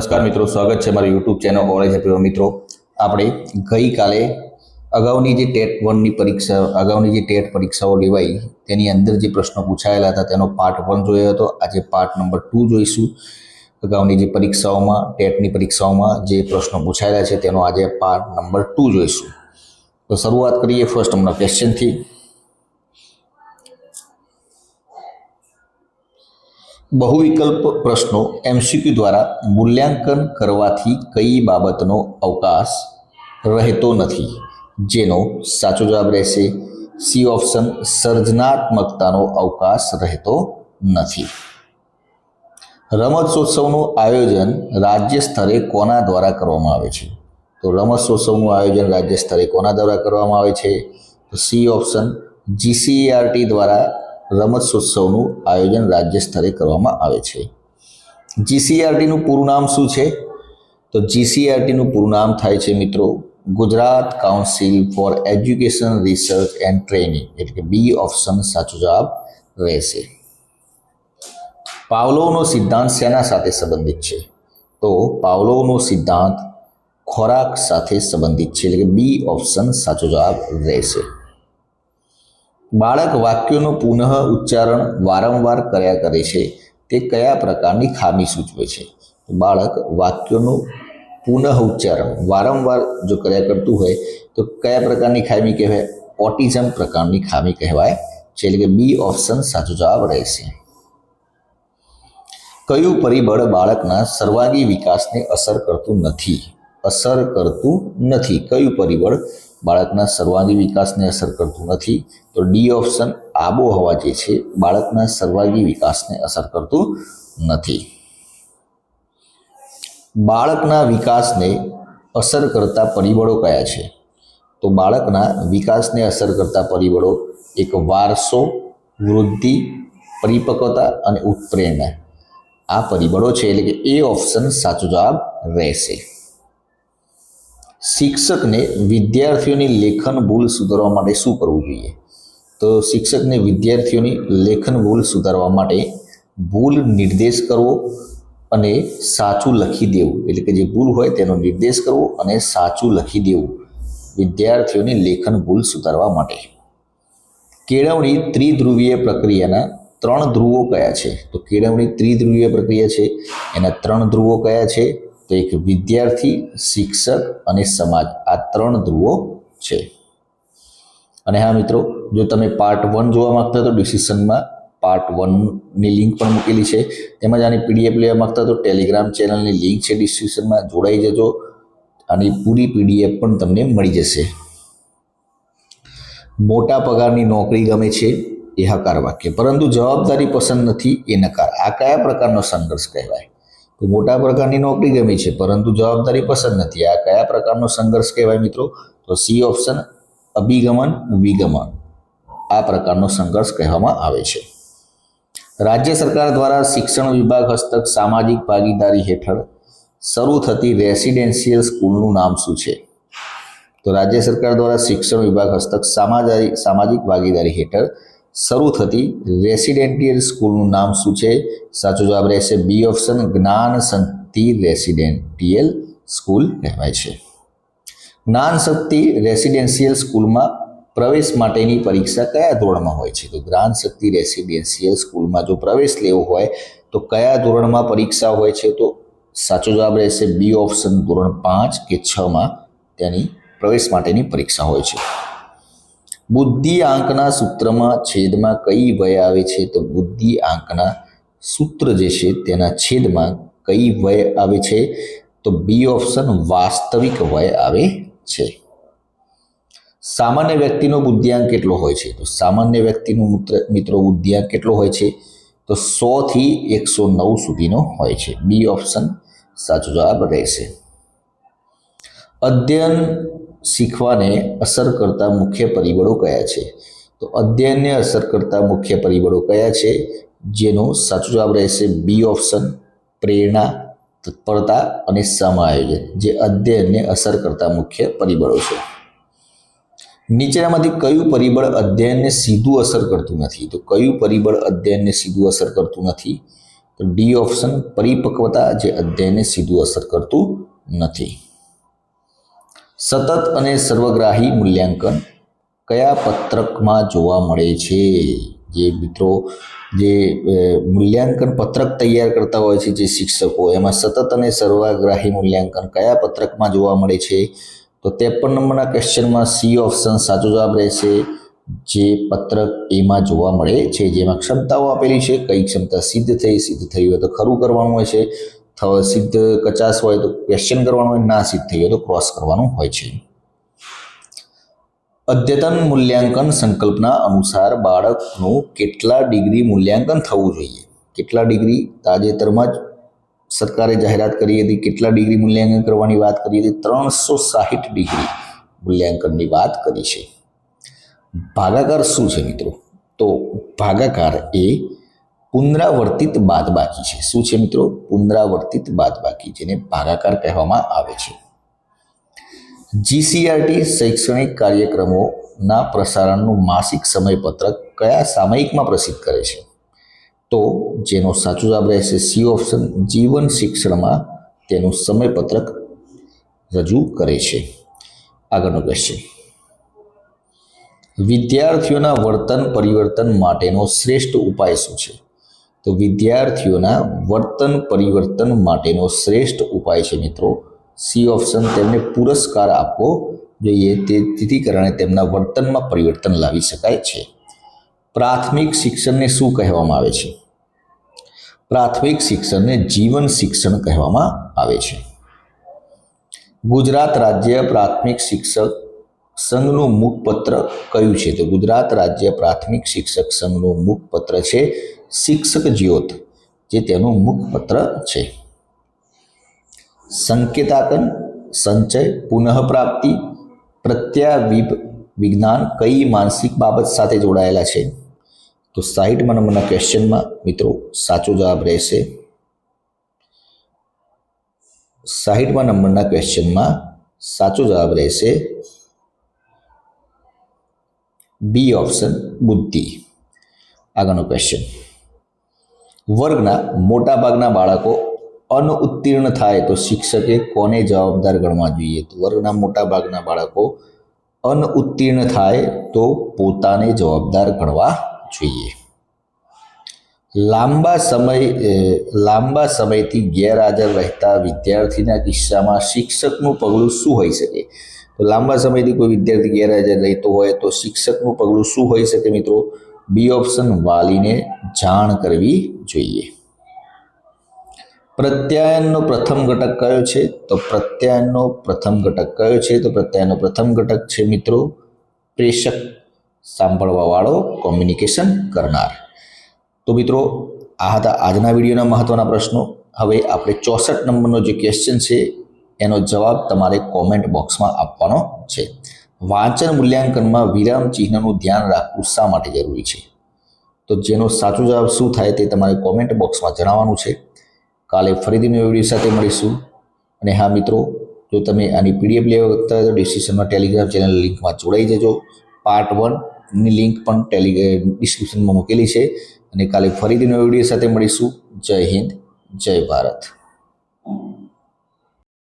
નમસ્કાર મિત્રો, સ્વાગત છે મારી યુટ્યુબ ચેનલ કોલેજ હેપી મિત્રો। આપણે ગઈકાલે અગાઉની જે ટેટ પરીક્ષાઓ લેવાઈ તેની અંદર જે પ્રશ્નો પૂછાયેલા હતા તેનો પાર્ટ 1 જોયો હતો। આજે પાર્ટ નંબર 2 જોઈશું। અગાઉની જે પરીક્ષાઓમાં ટેટની પરીક્ષાઓમાં જે પ્રશ્નો પૂછાયેલા છે તેનો આજે પાર્ટ નંબર 2 જોઈશું। તો શરૂઆત કરીએ ફર્સ્ટ નંબર ક્વેશ્ચનથી। बहुविकल्प प्रश्नों एमसीक्यू द्वारा मूल्यांकन करवाथी कई बाबतनो अवकाश रहेतो नथी, जेनो साचो जवाब रहेशे सी ऑप्शन सर्जनात्मकतानो अवकाश रहेतो नथी। रमतोत्सवनुं आयोजन राज्य स्तरे कोना द्वारा करवामां आवे छे? तो रमतोत्सवनुं आयोजन राज्य स्तरे कोना द्वारा करवामां आवे छे? तो सी ऑप्शन जीसीईआरटी द्वारा रमतोत्सवનું આયોજન રાજ્ય સ્તરે કરવામાં આવે છે। જીસીઈઆરટીનું પૂરું નામ શું છે? તો જીસીઈઆરટીનું પૂરું નામ થાય છે મિત્રો Gujarat council for education research and training, એટલે કે બી ઓપ્શન સાચો જવાબ રહેશે। પાવલોવનો સિદ્ધાંત શેના સાથે સંબંધિત છે? તો પાવલોવનો સિદ્ધાંત ખોરાક સાથે સંબંધિત છે, એટલે કે બી ઓપ્શન સાચો જવાબ રહેશે। બાળક વાક્યોનું પુનઃ ઉચ્ચારણ વારંવાર કર્યા કરે છે તે કયા પ્રકારની ખામી સૂચવે છે? બાળક વાક્યોનું પુનઃ ઉચ્ચારણ વારંવાર જો કર્યા કરતું હોય તો કયા પ્રકારની ખામી કહેવાય? ઓટિઝમ પ્રકારની ખામી કહેવાય છે, એટલે કે બી ઓપ્શન સાચો જવાબ રહેશે। કયું પરિબળ બાળકના સર્વાંગી વિકાસને અસર કરતું નથી? કયું પરિબળ બાળકના સર્વાંગી વિકાસને અસર કરતું નથી? તો ડી ઓપ્શન આબોહવા જે છે બાળકના સર્વાંગી વિકાસને અસર કરતું નથી। બાળકના વિકાસને અસર કરતા પરિબળો કયા છે? તો બાળકના વિકાસને અસર કરતા પરિબળો એક વારસો, વૃદ્ધિ, પરિપક્વતા અને ઉત્પ્રેરણા આ પરિબળો છે, એટલે કે એ ઓપ્શન સાચો જવાબ રહેશે। શિક્ષકને વિદ્યાર્થીઓની લેખન ભૂલ સુધારવા માટે શું કરવું જોઈએ? તો શિક્ષકને વિદ્યાર્થીઓની લેખન ભૂલ સુધારવા માટે ભૂલ નિર્દેશ કરવો અને સાચું લખી દેવું, એટલે કે જે ભૂલ હોય તેનો નિર્દેશ કરવો અને સાચું લખી દેવું વિદ્યાર્થીઓની લેખન ભૂલ સુધારવા માટે। કેળવણી ત્રિધ્રુવીય પ્રક્રિયાના 3 ધ્રુવો કયા છે? તો કેળવણી ત્રિધ્રુવીય પ્રક્રિયા છે એના 3 ધ્રુવો કયા છે? તો એક વિદ્યાર્થી, શિક્ષક અને સમાજ આ 3 ધ્રુવો છે। અને હા મિત્રો, જો તમે પાર્ટ 1 જોવા માંગતા તો ડિસ્ક્રિપ્શનમાં પાર્ટ 1ની લિંક પણ મૂકેલી છે, તેમજ આની પીડીએફ લેવા માંગતા તો ટેલિગ્રામ ચેનલની લિંક છે ડિસ્ક્રિપ્શનમાં, જોડાઈ જજો, આની પૂરી પીડીએફ પણ તમને મળી જશે। મોટા પગારની નોકરી ગમે છે એ હકાર વાક્ય, પરંતુ જવાબદારી પસંદ નથી એ નકાર, આ કયા પ્રકારનો સંઘર્ષ કહેવાય? તો મોટા પ્રકારની નોકરી ગમે છે પરંતુ જવાબદારી પસંદ નથી, આ કયા પ્રકારનો સંઘર્ષ કહેવાય મિત્રો? તો સી ઓપ્શન અભિગમન વિગમન આ પ્રકારનો સંઘર્ષ કહેવામાં આવે છે। રાજ્ય સરકાર દ્વારા શિક્ષણ વિભાગ હસ્તક સામાજિક ભાગીદારી હેઠળ શરૂ થતી રેસિડેન્શિયલ સ્કૂલનું નામ શું છે? તો રાજ્ય સરકાર દ્વારા શિક્ષણ વિભાગ હસ્તક સામાજિક ભાગીદારી હેઠળ શરૂ થતી રેસિડેન્ટિયલ સ્કૂલનું નામ શું છે? સાચો જવાબ રહેશે બી ઓપ્શન જ્ઞાન શક્તિ રેસિડેન્ટિયલ સ્કૂલ કહેવાય છે। જ્ઞાન શક્તિ રેસિડેન્શિયલ સ્કૂલમાં પ્રવેશ માટેની પરીક્ષા કયા ધોરણમાં હોય છે? તો જ્ઞાન શક્તિ રેસિડેન્શિયલ સ્કૂલમાં જો પ્રવેશ લેવો હોય તો કયા ધોરણમાં પરીક્ષા હોય છે? તો સાચો જવાબ રહેશે બી ઓપ્શન ધોરણ 5 કે 6માં તેની પ્રવેશ માટેની પરીક્ષા હોય છે। બુદ્ધિ આંકના સૂત્રમાં છેદમાં કઈ વય આવે છે? તો બુદ્ધિ આંકના સૂત્ર જે છે તેના છેદમાં કઈ વય આવે છે? તો બી ઓપ્શન વાસ્તવિક વય આવે છે। સામાન્ય વ્યક્તિનો બુદ્ધિઆંક કેટલો હોય છે? તો સામાન્ય વ્યક્તિનો મિત્રો બુદ્ધિઆંક કેટલો હોય છે? તો 100 થી 109 સુધીનો હોય છે, બી ઓપ્શન સાચો જવાબ રહેશે। અધ્યયન શીખવાને અસર કરતા મુખ્ય પરિબળો કયા છે? તો અધ્યયનને અસર કરતા મુખ્ય પરિબળો કયા છે? જેનો સાચો જવાબ રહેશે બી ઓપ્શન પ્રેરણા, તત્પરતા અને સમાયોજન જે અધ્યયનને અસર કરતા મુખ્ય પરિબળો છે। નીચેનામાંથી કયું પરિબળ અધ્યયનને સીધું અસર કરતું નથી? તો કયું પરિબળ અધ્યયનને સીધું અસર કરતું નથી? તો ડી ઓપ્શન પરિપક્વતા, જે અધ્યયનને સીધું અસર કરતું નથી. સતત અને સર્વગ્રાહી મૂલ્યાંકન કયા પત્રકમાં જોવા મળે છે? જે મિત્રો જે મૂલ્યાંકન પત્રક તૈયાર કરતા હોય છે જે શિક્ષકો, એમાં સતત અને સર્વગ્રાહી મૂલ્યાંકન કયા પત્રકમાં જોવા મળે છે? તો 53 નંબરના ક્વેશ્ચનમાં સી ઓપ્શન સાચો જવાબ રહેશે. જે પત્રક એમાં જોવા મળે છે જેમાં ક્ષમતાઓ આપેલી છે, કઈ ક્ષમતા સિદ્ધ થઈ હોય તો ખરું કરવાનું હોય છે, સિદ્ધ 50 હોય તો ક્વેશ્ચન કરવાનું હોય, ના સિદ્ધ થઈ હોય તો ક્રોસ કરવાનું હોય છે. અદ્યતન મૂલ્યાંકન સંકલ્પના અનુસાર બાળકનું કેટલા ડિગ્રી મૂલ્યાંકન થવું જોઈએ? કેટલા ડિગ્રી? તાજેતરમાં જ સરકારે જાહેરાત કરી હતી કેટલા ડિગ્રી મૂલ્યાંકન કરવાની વાત કરી હતી? 360 ડિગ્રી મૂલ્યાંકનની વાત કરી છે. ભાગાકાર શું છે મિત્રો? તો ભાગાકાર એ પુનરાવર્તિત બાદબાકી છે. શું છે મિત્રો? પુનરાવર્તિત બાદબાકી, જેને ભાગાકાર કહેવામાં આવે છે. જીસીઆરટી શૈક્ષણિક કાર્યક્રમોના પ્રસારણનું માસિક સમયપત્રક કયા સામયિકમાં પ્રસિદ્ધ કરે છે? તો જેનો સાચો જવાબ રહેશે સી ઓપ્શન, જીવન શિક્ષણમાં તેનું સમયપત્રક રજૂ કરે છે. આગળનો ક્વેશ્ચન, વિદ્યાર્થીઓના વર્તન પરિવર્તન માટેનો શ્રેષ્ઠ ઉપાય શું છે? તો વિદ્યાર્થીઓના વર્તન પરિવર્તન માટેનો શ્રેષ્ઠ ઉપાય છે મિત્રો સી ઓપ્શન, તેમને પુરસ્કાર આપવો જોઈએ, તેથી કારણે તેમના વર્તનમાં પરિવર્તન લાવી શકાય છે. પ્રાથમિક શિક્ષણને શું કહેવામાં આવે છે? પ્રાથમિક શિક્ષણને જીવન શિક્ષણ કહેવામાં આવે છે. ગુજરાત રાજ્ય પ્રાથમિક શિક્ષક સંઘનું મુખપત્ર કયું છે? તો ગુજરાત રાજ્ય પ્રાથમિક શિક્ષક સંઘનું મુખપત્ર છે શિક્ષક જ્યોત, જે તેનું મુખપત્ર છે. સંકેતાંકન, સંચય, પુનઃપ્રાપ્તિ, પ્રત્યાવિજ્ઞાન કઈ માનસિક બાબત સાથે જોડાયેલા છે? તો 60 નંબરના ક્વેશ્ચનમાં મિત્રો સાચો જવાબ રહેશે 60 નંબરના ક્વેશ્ચનમાં સાચો જવાબ રહેશે બી ઓપ્શન, બુદ્ધિ. આગળનો ક્વેશ્ચન, વર્ગના મોટાભાગના બાળકો અનુત્તીર્ણ થાય તો શિક્ષકે કોને જવાબદાર ગણવા જોઈએ? તો વર્ગના મોટાભાગના બાળકો અનુત્તીર્ણ થાય તો પોતાને જવાબદાર ગણવા જોઈએ. લાંબા સમયથી ગેરહાજર રહેતા વિદ્યાર્થીના કિસ્સામાં શિક્ષકનું પગલું શું હોઈ શકે? તો લાંબા સમયથી કોઈ વિદ્યાર્થી ગેરહાજર રહેતો હોય તો શિક્ષકનું પગલું શું હોઈ શકે મિત્રો? બી ઓપ્શન, વાલીને જાણ કરવી જોઈએ. પ્રત્યાયનનો પ્રથમ ઘટક કયો છે? તો પ્રત્યાયનનો પ્રથમ ઘટક કયો છે? તો પ્રત્યાયનનો પ્રથમ ઘટક છે મિત્રો પ્રેષક, સાંભળવાવાળો, કોમ્યુનિકેશન કરનાર. તો મિત્રો આ હતા આજના વિડીયોના મહત્વના પ્રશ્નો. હવે આપણે 64 નંબરનો જે ક્વેશ્ચન છે એનો જવાબ તમારે કોમેન્ટ બોક્સમાં આપવાનો છે. વાંચન મૂલ્યાંકનમાં વિરામ ચિહ્નનું ધ્યાન રાખવું શા માટે જરૂરી છે? તો જેનો સાચો જવાબ શું થાય તે તમારે કોમેન્ટ બોક્સમાં જણાવવાનું છે. કાલે ફરીથી નવા વિડીયો સાથે મળીશું. અને હા મિત્રો, જો તમે આની પીડીએફ લેવા માંગતા હોય તો ડિસ્ક્રિપ્શનમાં ટેલિગ્રામ ચેનલ લિંકમાં જોડાઈ જજો. પાર્ટ 1ની લિંક પણ ડિસ્ક્રિપ્શનમાં મૂકેલી છે. અને કાલે ફરીથી નવા વિડીયો સાથે મળીશું. જય હિન્દ, જય ભારત.